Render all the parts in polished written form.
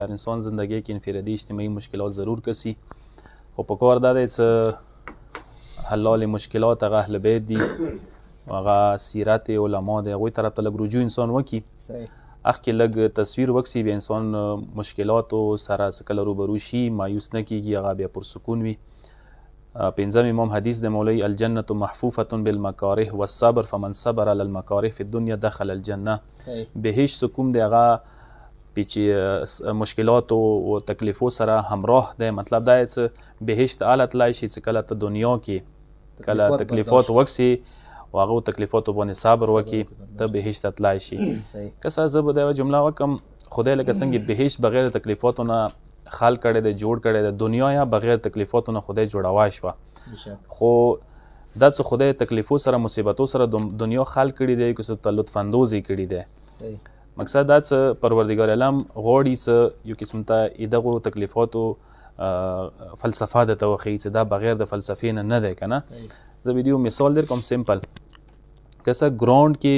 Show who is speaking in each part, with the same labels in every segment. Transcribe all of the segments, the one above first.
Speaker 1: در انسان زندگی کې انفرادي اجتماعي مشکلات ضرور کسی خو په کار دا دی چې حل لارې مشکلات هغه اهل بیت دي هغه سیرت علما دی هغوی طرف ته لږ رجوع انسان وکړي اخکې لږ تصویر وکړي بیا انسان مشکلاتو سره څه کله روبرو شي مایوس نه کېږي هغه بیا پرسکون وي پنځم امام حدیث د مولوی الجنة محفوفة بالمکاره والصبر فمن صبر على المکاره في الدنیا دخل الجنه بهشت کوم دی هغه چې مشکلات او تکلیفو سره همراه دی مطلب دا چې بهشت اعلی تلای شي چې کله ته دنیا کې کله تکلیفات وکسي او هغه تکلیفاتو باندې صبر وکړي ته بهشت تلای شي که څه زه به دا جمله وکم خدای لکه څنګه بهشت بغیر تکلیفاتو نه خلق کړی دی جوړ کړی دی دنیا یا بغیر تکلیفاتو نه خدای جوړوای شوه خو دا چې خدای تکلیفو سره مصیبتو سره دنیا خلق کړی دی که څه ته لطف اندوزي کړي دی مقصد دا چې پروردګار عالم غواړي چې یو قسم ته دغو تکلیفاتو فلسفه درته وښیي چې دا بغیر د فلسفې نه دی که نه زه ویډیو مثال در کوم سمپل که څه ګراونډ کې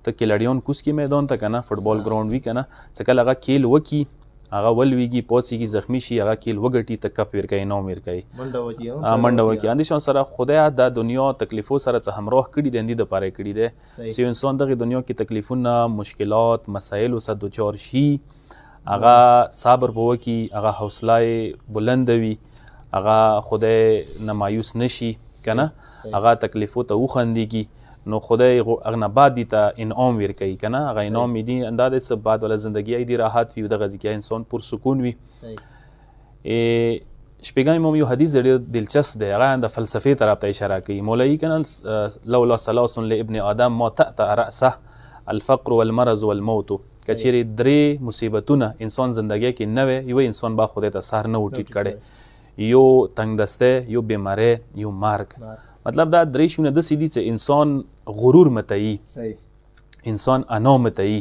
Speaker 1: ته کیلړیان کوز کې میدان ته که نه فټبال ګراونډ وي که نه چې کله هغه کیل وکړي هغه ولویږي پوڅېږي زخمی شي هغه کیل وګټي ته کپ ورکوي انعام ورکوي منډه وکړي اندې سره خدای دا دنیا تکلیفو سره څه همراه کړي دی اندې دپاره یې کړي دی چې انسان دغې دنیا کې تکلیفونه مشکلات مسایلو سره دوچار شي هغه صبر به وکړي هغه حوصله یې بلنده وي هغه خدای نه مایوس نشي که نه هغه تکلیفو ته وخندېږي نو خدای هغه نه بعد دي ته انعام ورکوي که نه هغه انعام یې دي دا دی څه بعد والا زندګي یې دي راحت وي دغه ځای کې انسان پرسکون وي شپږم امام یو حدیث ډېر دلچسپ دی هغه د فلسفې طرف ته اشاره کوي مولوي که نه لولا ثلاث لابن آدم ما تأتأ رأسه الفقر والمرض والموت که چیرې درې مصیبتونه انسان زندګۍ کې نه وی یو انسان با خدای ته سر نه و ټیټ کړی یو تنګدستی یو بیماری یو مرګ مطلب دا درې شیونه داسې دي چې انسان غرور متعي انسان انا متعي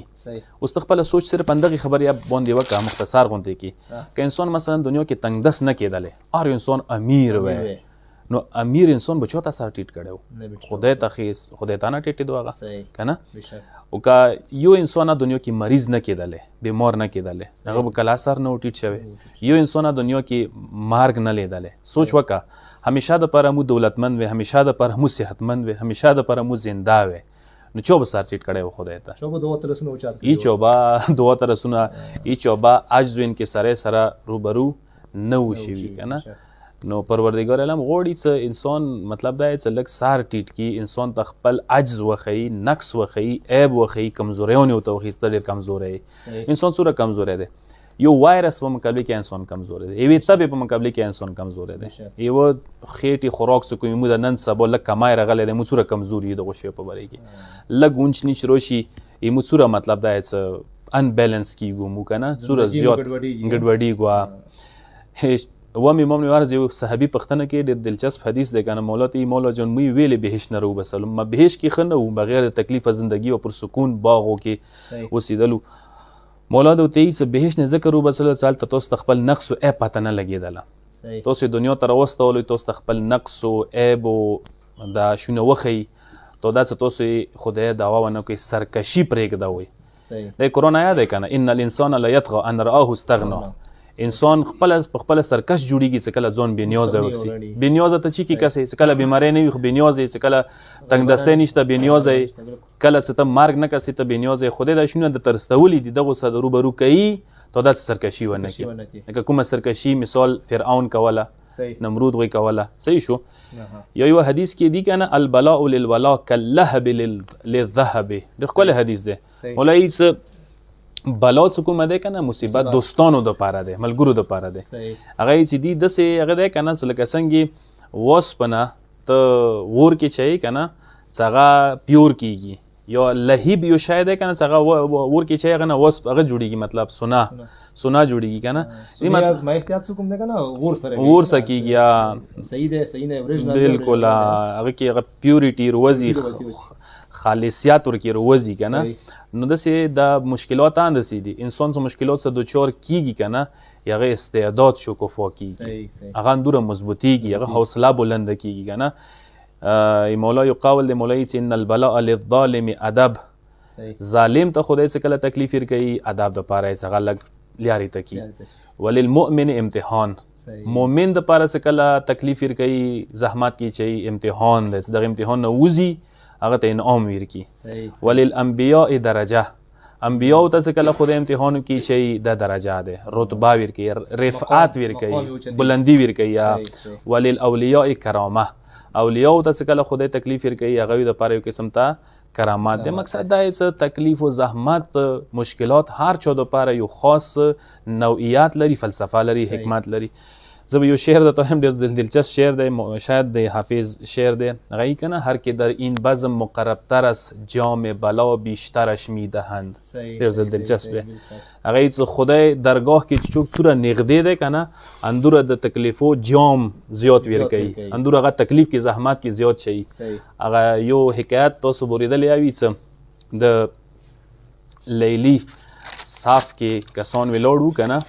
Speaker 1: اوس ته خپله سوچ صرف همدغې خبرې باندې وکړه مختصر غوندې کې که انسان مثلا دنیا کې تنګدس نه کېدلی هر انسان امیر وی نو امیر انسان به چا ته سر ټیټ کړی و خدای ته خیس خدای ته نه ټیټېدو هغه که نه او که یو انسان دنیا کې مریض نه کېدلی بیمار نه کېدلی هغه به کله سر نه و ټیټ شوی یو انسان دنیا کې مرګ نه لیدلی سوچ وکړه همیشه دپاره مو دولتمند وی همیشه دپاره مو صحتمند وی همیشه دپاره مو زنده وی نو چا به سر ټیټ کړی و خدای ته هیچا به دوه ترسونه هیچا به عجز و انکسارۍ سره روبرو نه و شوي که نه نو پروردګار عالم غواړي چې انسان مطلب دا چې لږ سر ټیټ کړي انسان ته خپل عجز وښیي نقص وښیي عیب وښیي کمزوریان یې ورته وښیي ته ډېر کمزوری یې انسان څومره کمزوری دی یو وایرس په مقابله کې انسان کمزوری دی یوې تبې په مقابله کې انسان کمزوری دی یوه خېټې خوراک څه کوي موږ د نن سبا لږ کمای راغلی دی موږ څومره کمزور یو دغو شیو په باره کې لږ اونچ نیچ راشي موږ څومره مطلب دا څه انبیلنس کېږو موږ که نه څومره زیات ګډوډېږو وم امام نوارز یو صحابي پښتنه کې ډېر دلچسپ حدیث دی که نه مولا ته مولا جان موی ویلې بهشت نه راوبسلو ما بهشت کې ښه نه وو بغیر د تکلیفه زندګي او پرسکون باغو کې اوسېدلو مولا د ورته چې بهشت نه ځکه راوبسلو چې هلته تاسو ته خپل نقص و عیب پته نه لګېدله تاسو یې دنیا ته راوستولو تاسو ته خپل نقص و عیب و دا شونه وښیي تو دا چې تاسو یې خدای دعوا ونه کوئ سرکشي پرېږدوئ د قرآن آیات دی که نه ان الانسان لیطغى ان رآه استغنا انسان په خپله سرکش جوړېږي چې کله ځان بېنیازه وکړي بېنیازه ته چې کسې چې کله بیماری نه وي خو بېنیازه یې چې کله تنګدستی نشته بېنیازه یې کله چې ته مرګ نه کسې ته بېنیازه یې خدای دا شیونه درته رسولي دي دغو سره روبرو کوي تا داسې سرکشي ونه کړي لکه کومه سرکشي مثال فرعون کوله نمرود غوی کوله صحیح شو یو حدیث کې دی که نه البلاء للولا کاللهب للذهب ډېر ښکلی حدیث دی مولایي څه بلا څه کومه دی که نه مصیبت دوستانو دپاره دی ملګرو دپاره دی هغه یې چې دي داسې هغه دی که نه چې لکه څنګه وسپنه ته اور کې چوي که نه چې هغه پیور کېږي یا لهیب یو شی دی که نه چې هغه اور کې چوي هغه نه وسپ هغه جوړېږي مطلب سونا جوړېږي که نه اور سره کېږي بلکل هغه کې هغه پیورټي روځي خالصیات ورکې روځي که نه نو داسې د مشکلات هم داسې دي انسان څه مشکلات سره دوچار کېږي که نه هغه استعداد شکوفا کېږي هغه اندوره مضبوطېږي هغه حوصله بلنده کېږي که نه مولا یو قول دی مولایي چې ان البلاء للظالم ادب ظالم ته خدای څه کله تکلیف ورکوي ادب دپاره یې هغه لږ لارې ته کی وللمؤمن امتحان مؤمن د پاره څه کله تکلیف ورکوي زحمت کی چې امتحان دی دغه امتحان نه وځي هغه ته انعام ورکي وللانبیاء درجه انبیاء ته څه کله خدای امتحان کی چې د درجه ده رتبه ورکي رفعت ورکي بلندی ورکي یا وللاولیاء کرامه اولیاء ته څه کله خدای تکلیف ورکي هغه د پاره یو قسم ته کرامات ده مقصد دا چې تکلیف و زحمت مشکلات هر چا د پاره یو خاص نوعیات لري فلسفه لري حکمت لري زه به یو شعر درته هم ډېر دلچسپ شعر دی شاید د حافظ شعر دی هغه کنه هر که در این بزم مقربتر است جام بلا بیشترش میدهند ډېر دلچسپ دی هغه چې خدای درگاه کې چوک سوره نغدې ده کنه اندوره د تکلیفو جام زیات ور کوي اندوره هغه تکلیف کې زحمت کې زیات شي هغه یو حکایت تاسو بوریدل یاوي چې د لیلی صاف کې کسان ویلوړو کنه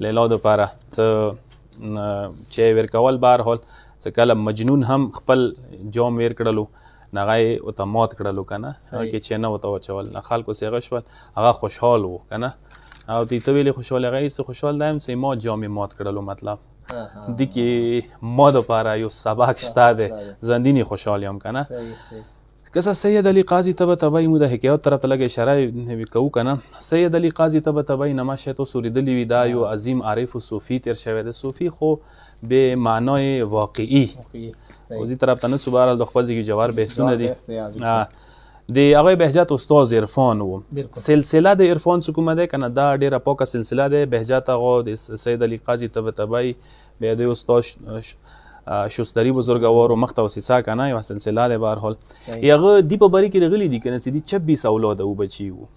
Speaker 1: لیلا د پاره ته چې ور کول بهر حال څه کله مجنون هم خپل جام ور کړلو نغای او ته مات کړلو کنه هغه کې چې نه وته وچول نه خلکو سیغه شول هغه خوشحال وو کنه او تی ویلې خوشحال هغه سه خوشحال دایم سه ما جام مات کړلو مطلب د کې ما د پاره یو سبق شته ده زندینی خوشحال یم کنه کسا سید علی قاضی تبا تبای مو د حکایت طرف ته لګی اشاره وکاو کنه سید علی قاضی تبا تبای نما شتو سوریدلی وی دا یو عظیم عارف و صوفی تیر شوی د صوفی خو به معنای واقعی وزي طرف ته نه سبحان الله د خپل ځای جوار بهسونه دي د هغه بهجت استاد عرفان وو سلسله د عرفان څخه ده کنه دا ډیره پاکه سلسله ده بهجت هغه د سید علی قاضی تبا تبای به د استاد شوستری بزرگوارو مخته وسیسا کنه یو سلسله ده به هر حال یغه دی په بری کې رغلی دي کنه سیدی 26 اولاد او بچی وو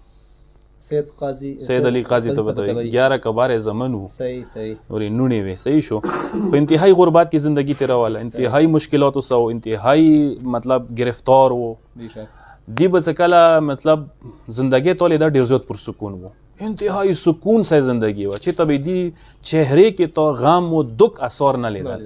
Speaker 1: سید علی قاضی ته بتوي 11 کبار زمن وو صحیح اور نونی وی صحیح شو په انتهایی غربت کې زندگی تیرواله انتهایی مشکلات او انتهایی مطلب گرفتار وو دی بس کله مطلب زندگی توله دا ډیر زیات پر سکون وو انتهایی سکون سے زندگی و چې تبې دی چهره کې تو غم و دک اثر نه لیدل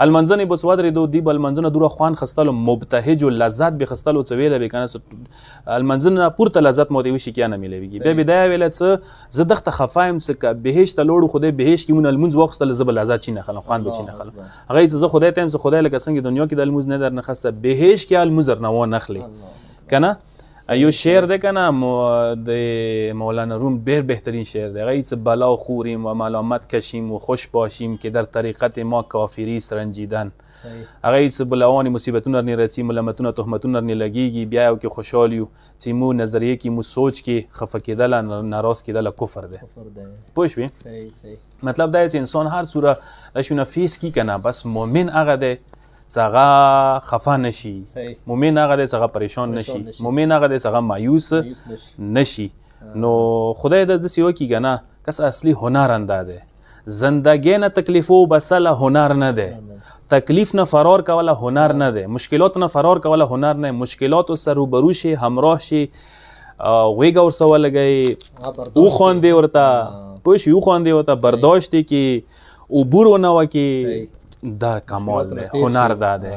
Speaker 1: المنزنه بسوادر دو دی بالمنزنه دور خوان خستلو مبتهج و لذت به خستلو څویل به کنه المنزنه پورته لذت مو دی وشي کې نه ملويږي به بدايه ویل څه زدخت خفایم څه بهشت لوړ خوده بهشت کې مون المنز وخت زب لذت چی نه خل خوان به چی نه خل هغه څه خدای ته څه خدای لکه څنګه دنیا کې د المنز نه در نه خسته بهشت کې المنز نه و نخلی کنه یو شعر ده کنه د مولانا روم ډیر بهترین شعر ده هغه څه بلا خوریم و ملامت کشیم و خوش باشیم که در طریقت ما کافری سرنجیدن هغه څه بلاوانی مصیبتونه نه رسی ملامتونه تهمتونه نه لګیږي بیا یو کې خوشحال یو چې مو نظریه کې مو سوچ کې خفه کېدل ناراض کېدل کفر ده پوه شوې صحیح مطلب دا چې انسان هر څوره شونه فیس کی کنه بس مؤمن هغه ده څنګه خفه نشي مؤمن هغه د څنګه پریشان نشي مؤمن هغه د څنګه مایوس نشي نو خدای د سیو کی کنه کس اصلي هنر انداده زندگی نه تکلیفو بسله هنر نه ده تکلیف نه فرار کوله هنر نه ده مشکلات نه فرار کوله هنر نه مشکلات سره روبرو شي همراه شي ویګ اور سوال لګي او خوندې ورته پوه شي او خوندې ورته برداشت کی او بورو نه وکي دا کمال ده هنر ده